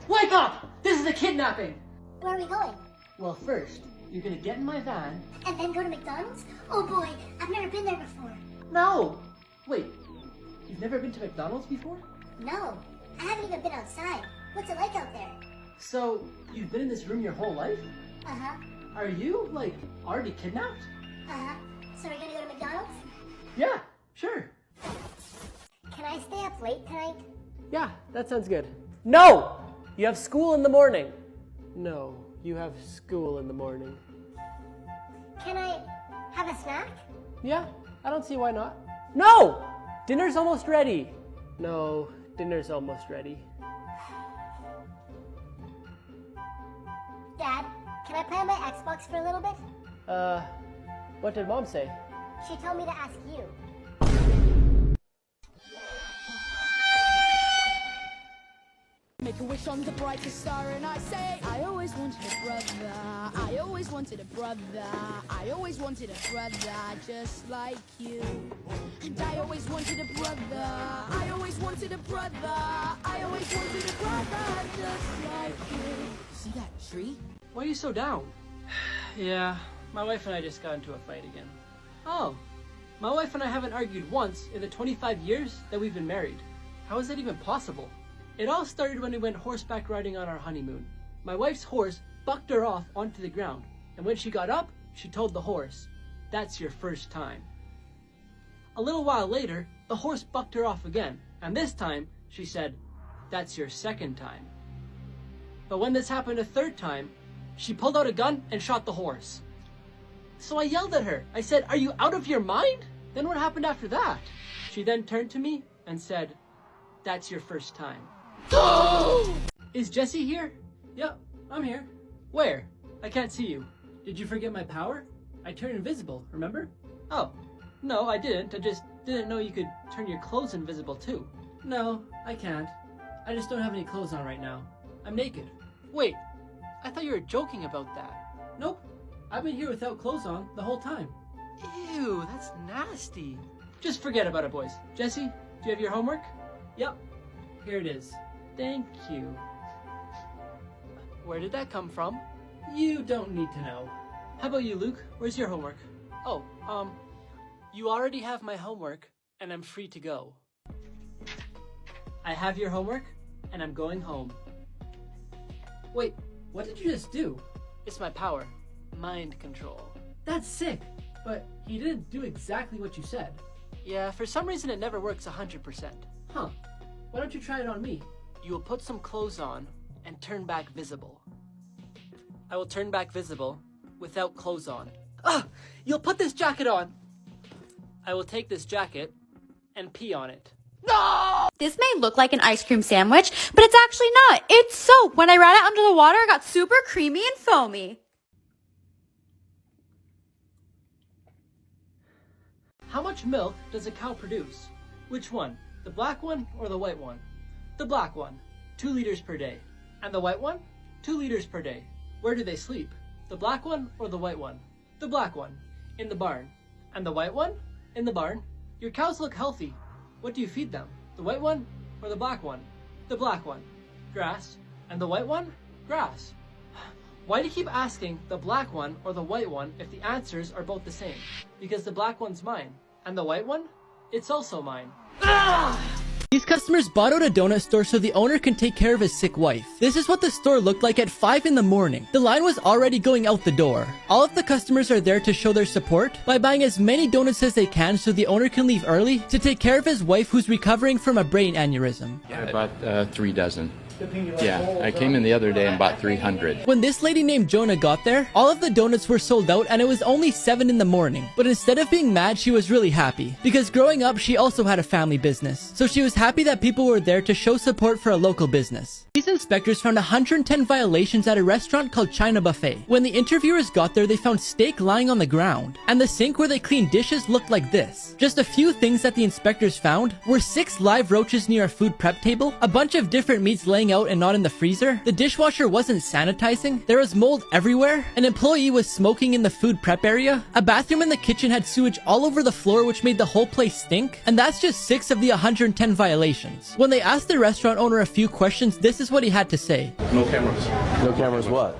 Wake up! This is a kidnapping! Where are we going? Well, first, you're gonna get in my van. And then go to McDonald's? Oh boy, I've never been there before. No! Wait, you've never been to McDonald's before? No, I haven't even been outside. What's it like out there? So, you've been in this room your whole life? Uh-huh. Are you, like, already kidnapped? Uh-huh. So we're gonna go to McDonald's? Yeah, sure. Can I stay up late tonight? Yeah, that sounds good. No! You have school in the morning. No, you have school in the morning. Can I have a snack? Yeah, I don't see why not. No! Dinner's almost ready. No, dinner's almost ready. Dad, can I play on my Xbox for a little bit? What did Mom say? She told me to ask you. Make a wish on the brightest star and I say I always wanted a brother, I always wanted a brother, I always wanted a brother just like you. And I always wanted a brother, I always wanted a brother, I always wanted a brother just like you. See that tree? Why are you so down? Yeah, my wife and I just got into a fight again. Oh, my wife and I haven't argued once in the 25 years that we've been married. How is that even possible? It all started when we went horseback riding on our honeymoon. My wife's horse bucked her off onto the ground, and when she got up, she told the horse, "That's your first time." A little while later, the horse bucked her off again, and this time, she said, "That's your second time." But when this happened a third time, she pulled out a gun and shot the horse. So I yelled at her. I said, "Are you out of your mind?" Then what happened after that? She then turned to me and said, "That's your first time." Is Jesse here? Yep, I'm here. Where? I can't see you. Did you forget my power? I turn invisible, remember? Oh, no, I didn't. I just didn't know you could turn your clothes invisible too. No, I can't. I just don't have any clothes on right now. I'm naked. Wait, I thought you were joking about that. Nope, I've been here without clothes on the whole time. Ew, that's nasty. Just forget about it, boys. Jesse, do you have your homework? Yep, here it is. Thank you. Where did that come from? You don't need to know. How about you, Luke? Where's your homework? Oh, you already have my homework, and I'm free to go. I have your homework, and I'm going home. Wait, what did you just do? It's my power. Mind control. That's sick, but he didn't do exactly what you said. Yeah, for some reason it never works 100%. Huh. Why don't you try it on me? You will put some clothes on and turn back visible. I will turn back visible without clothes on. Ah! You'll put this jacket on! I will take this jacket and pee on it. No! This may look like an ice cream sandwich, but it's actually not. It's soap. When I ran it under the water, it got super creamy and foamy. How much milk does a cow produce? Which one? The black one or the white one? The black one, 2 liters per day. And the white one, 2 liters per day. Where do they sleep? The black one or the white one? The black one, in the barn. And the white one, in the barn. Your cows look healthy. What do you feed them? The white one or the black one? The black one, grass. And the white one, grass. Why do you keep asking the black one or the white one if the answers are both the same? Because the black one's mine. And the white one? It's also mine. Ah! These customers bought out a donut store so the owner can take care of his sick wife. This is what the store looked like at 5 in the morning. The line was already going out the door. All of the customers are there to show their support by buying as many donuts as they can so the owner can leave early to take care of his wife who's recovering from a brain aneurysm. I bought 3 dozen. Yeah, I came in the other day and bought 300. When this lady named Jonah got there, all of the donuts were sold out and it was only 7 in the morning. But instead of being mad, she was really happy. Because growing up, she also had a family business. So she was happy that people were there to show support for a local business. These inspectors found 110 violations at a restaurant called China Buffet. When the interviewers got there, they found steak lying on the ground. And the sink where they cleaned dishes looked like this. Just a few things that the inspectors found were 6 live roaches near a food prep table, a bunch of different meats laying drying out and not in the freezer. The dishwasher wasn't sanitizing. There was mold everywhere. An employee was smoking in the food prep area. A bathroom in the kitchen had sewage all over the floor, which made the whole place stink. And that's just 6 of the 110 violations. When they asked the restaurant owner a few questions, this is what he had to say. No cameras. No cameras what?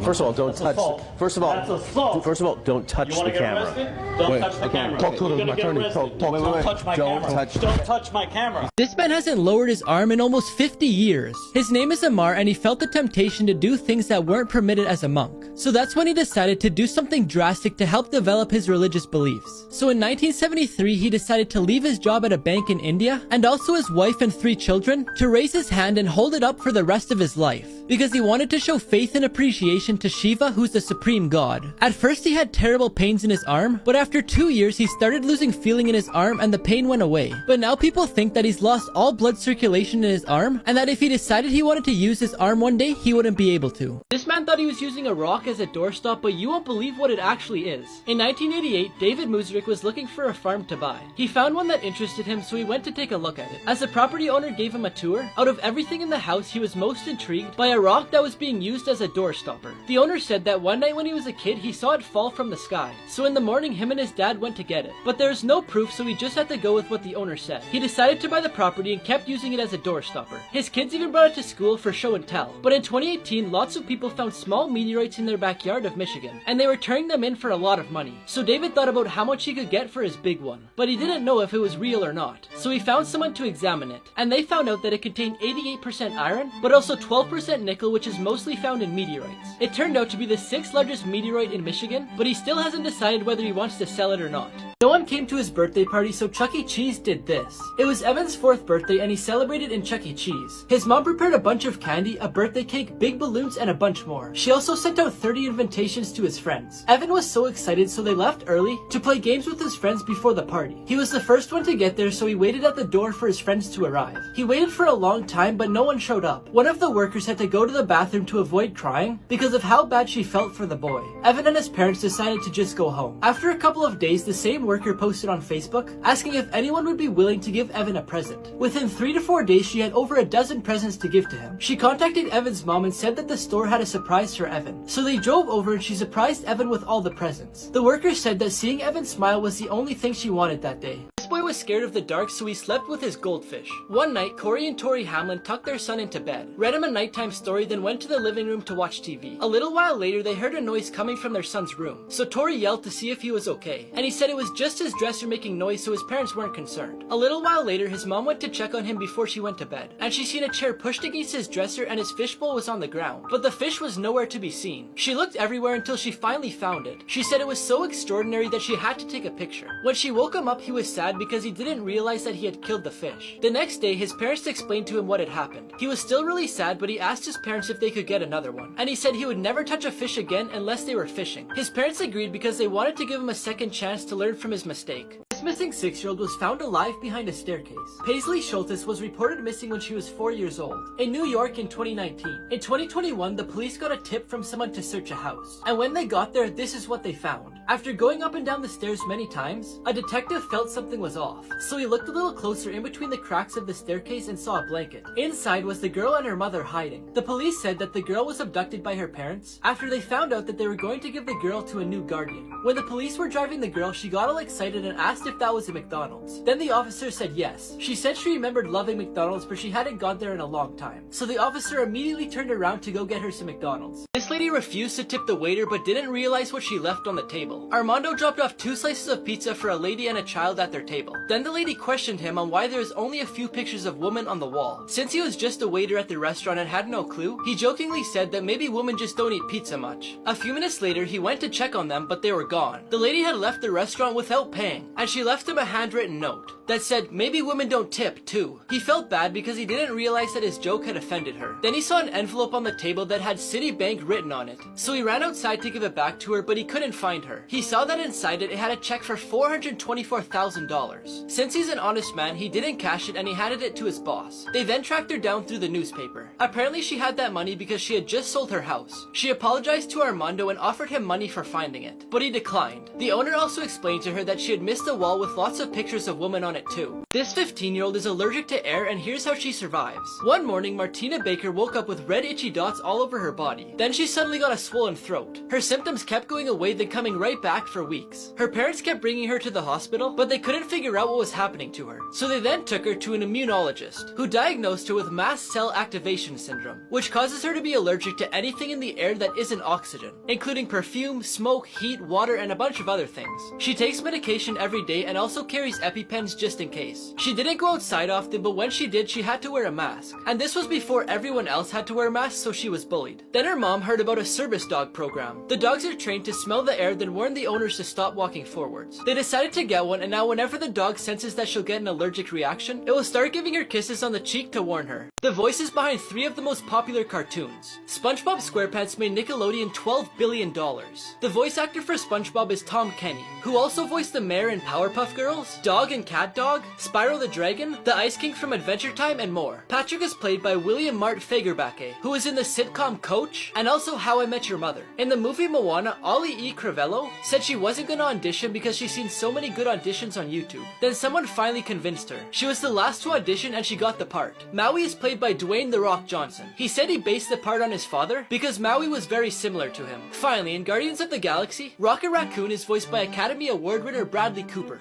First of all, don't touch. First of all, don't touch the camera. Don't touch the camera. Talk to my attorney. Don't touch my camera. Don't touch my camera. This man hasn't lowered his arm in almost 50 years. His name is Amar, and he felt the temptation to do things that weren't permitted as a monk. So that's when he decided to do something drastic to help develop his religious beliefs. So in 1973, he decided to leave his job at a bank in India, and also his wife and 3 children, to raise his hand and hold it up for the rest of his life, because he wanted to show faith and appreciation to Shiva, who's the supreme god. At first he had terrible pains in his arm, but after 2 years he started losing feeling in his arm and the pain went away. But now people think that he's lost all blood circulation in his arm, and that if he decided he wanted to use his arm one day, he wouldn't be able to. This man thought he was using a rock as a doorstop, but you won't believe what it actually is. In 1988, David Musrik was looking for a farm to buy. He found one that interested him, so he went to take a look at it. As the property owner gave him a tour, out of everything in the house, he was most intrigued by a rock that was being used as a door stopper. The owner said that one night when he was a kid, he saw it fall from the sky. So in the morning, him and his dad went to get it. But there's no proof, so he just had to go with what the owner said. He decided to buy the property and kept using it as a door stopper. His kids even brought it to school for show and tell. But in 2018, lots of people found small meteorites in their backyard of Michigan, and they were turning them in for a lot of money. So David thought about how much he could get for his big one. But he didn't know if it was real or not. So he found someone to examine it, and they found out that it contained 88% iron, but also 12% nickel, which is mostly found in meteorites. It turned out to be the 6th largest meteorite in Michigan, but he still hasn't decided whether he wants to sell it or not. No one came to his birthday party, so Chuck E. Cheese did this. It was Evan's 4th birthday and he celebrated in Chuck E. Cheese. His mom prepared a bunch of candy, a birthday cake, big balloons, and a bunch more. She also sent out 30 invitations to his friends. Evan was so excited, so they left early to play games with his friends before the party. He was the first one to get there, so he waited at the door for his friends to arrive. He waited for a long time, but no one showed up. One of the workers had to go to the bathroom to avoid crying because of how bad she felt for the boy. Evan and his parents decided to just go home. After a couple of days, the same worker posted on Facebook asking if anyone would be willing to give Evan a present. Within 3 to 4 days, she had over a dozen presents to give to him. She contacted Evan's mom and said that the store had a surprise for Evan. So they drove over and she surprised Evan with all the presents. The worker said that seeing Evan smile was the only thing she wanted that day. This boy was scared of the dark, so he slept with his goldfish. One night, Corey and Tori Hamlin tucked their son into bed, read him a nighttime story, then went to the living room to watch TV. A little while later, they heard a noise coming from their son's room. So Tori yelled to see if he was okay, and he said it was just his dresser making noise, so his parents weren't concerned. A little while later, his mom went to check on him before she went to bed, and she seen a chair pushed against his dresser and his fishbowl was on the ground, but the fish was nowhere to be seen. She looked everywhere until she finally found it. She said it was so extraordinary that she had to take a picture. When she woke him up, he was sad because he didn't realize that he had killed the fish. The next day, his parents explained to him what had happened. He was still really sad, but he asked his parents if they could get another one, and he said he would never touch a fish again unless they were fishing. His parents agreed because they wanted to give him a second chance to learn from his mistake. This missing 6-year-old was found alive behind a staircase. Paisley Schultes was reported missing when she was 4 years old in New York in 2019. In 2021, the police got a tip from someone to search a house, and when they got there, this is what they found. After going up and down the stairs many times, a detective felt something was off, so he looked a little closer in between the cracks of the staircase and saw a blanket. Inside was the girl and her mother hiding. The police said that the girl was abducted by her parents after they found out that they were going to give the girl to a new guardian. When the police were driving the girl, she got all excited and asked if that was a McDonald's. Then the officer said yes. She said she remembered loving McDonald's, but she hadn't gone there in a long time. So the officer immediately turned around to go get her some McDonald's. This lady refused to tip the waiter but didn't realize what she left on the table. Armando dropped off 2 slices of pizza for a lady and a child at their table. Then the lady questioned him on why there was only a few pictures of women on the wall. Since he was just a waiter at the restaurant and had no clue, he jokingly said that maybe women just don't eat pizza much. A few minutes later, he went to check on them, but they were gone. The lady had left the restaurant without paying, and she left him a handwritten note that said maybe women don't tip too. He felt bad because he didn't realize that his joke had offended her. Then he saw an envelope on the table that had Citibank written on it, so he ran outside to give it back to her, but he couldn't find her. drawer. He saw that inside it had a check for $424,000. Since he's an honest man, he didn't cash it and he handed it to his boss. They then tracked her down through the newspaper. Apparently she had that money because she had just sold her house. She apologized to Armando and offered him money for finding it, but he declined. The owner also explained to her that she had missed a wall with lots of pictures of women on it too. This 15-year-old is allergic to air, and here's how she survives. One morning, Martina Baker woke up with red itchy dots all over her body. Then she suddenly got a swollen throat. Her symptoms kept going away, then coming right back for weeks. Her parents kept bringing her to the hospital, but they couldn't figure out what was happening to her. So they then took her to an immunologist, who diagnosed her with mast cell activation syndrome, which causes her to be allergic to anything in the air that isn't oxygen, including perfume, smoke, heat, water, and a bunch of other things. She takes medication every day and also carries EpiPens just in case. She didn't go outside often, but when she did, she had to wear a mask. And this was before everyone else had to wear masks, so she was bullied. Then her mom heard about a service dog program. The dogs are trained to smell the air, then warn the owners to stop walking forwards. They decided to get one, and now whenever the dog senses that she'll get an allergic reaction, it will start giving her kisses on the cheek to warn her. The voices behind 3 of the most popular cartoons. SpongeBob SquarePants made Nickelodeon $12 billion. The voice actor for SpongeBob is Tom Kenny, who also voiced the mayor in Powerpuff Girls, Dog and Cat Dog, Spyro the Dragon, the Ice King from Adventure Time, and more. Patrick is played by William Mart Fagerbacke, who is in the sitcom Coach, and also How I Met Your Mother. In the movie Moana, Ollie E. Crivello said she wasn't gonna audition because she's seen so many good auditions on YouTube. Then someone finally convinced her. She was the last to audition and she got the part. Maui is played by Dwayne "The Rock" Johnson. He said he based the part on his father because Maui was very similar to him. Finally, in Guardians of the Galaxy, Rocket Raccoon is voiced by Academy Award winner Bradley Cooper.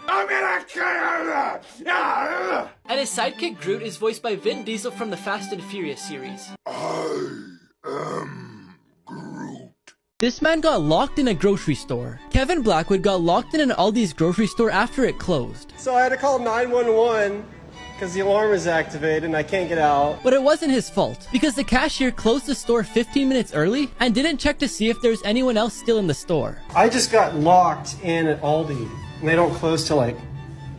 And his sidekick Groot is voiced by Vin Diesel from the Fast and Furious series. This man got locked in a grocery store. Kevin Blackwood got locked in an Aldi's grocery store after it closed. So I had to call 911 because the alarm is activated and I can't get out. But it wasn't his fault, because the cashier closed the store 15 minutes early and didn't check to see if there's anyone else still in the store. I just got locked in at Aldi and they don't close till like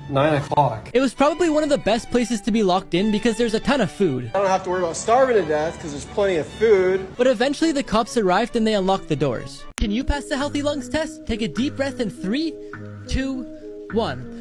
9 o'clock. It was probably one of the best places to be locked in because there's a ton of food. I don't have to worry about starving to death because there's plenty of food. But eventually the cops arrived and they unlocked the doors. Can you pass the healthy lungs test? Take a deep breath in 3, 2, 1.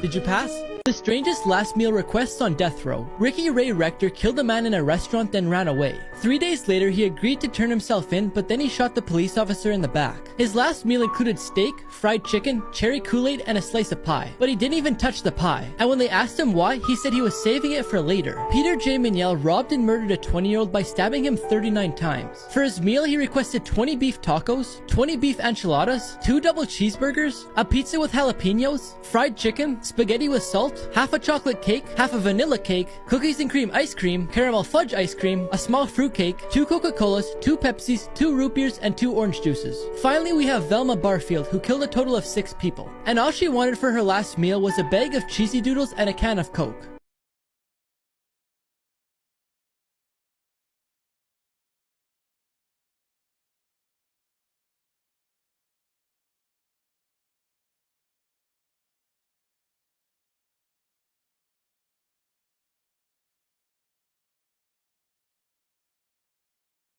Did you pass? The strangest last meal requests on death row. Ricky Ray Rector killed a man in a restaurant then ran away. 3 days later, he agreed to turn himself in, but then he shot the police officer in the back. His last meal included steak, fried chicken, cherry Kool-Aid, and a slice of pie. But he didn't even touch the pie. And when they asked him why, he said he was saving it for later. Peter J. Mignel robbed and murdered a 20-year-old by stabbing him 39 times. For his meal, he requested 20 beef tacos, 20 beef enchiladas, 2 double cheeseburgers, a pizza with jalapenos, fried chicken, spaghetti with salt, half a chocolate cake, half a vanilla cake, cookies and cream ice cream, caramel fudge ice cream, a small fruit cake, 2 Coca-Colas, 2 Pepsis, 2 root beers, and 2 orange juices. Finally, we have Velma Barfield, who killed a total of 6 people. And all she wanted for her last meal was a bag of cheesy doodles and a can of Coke.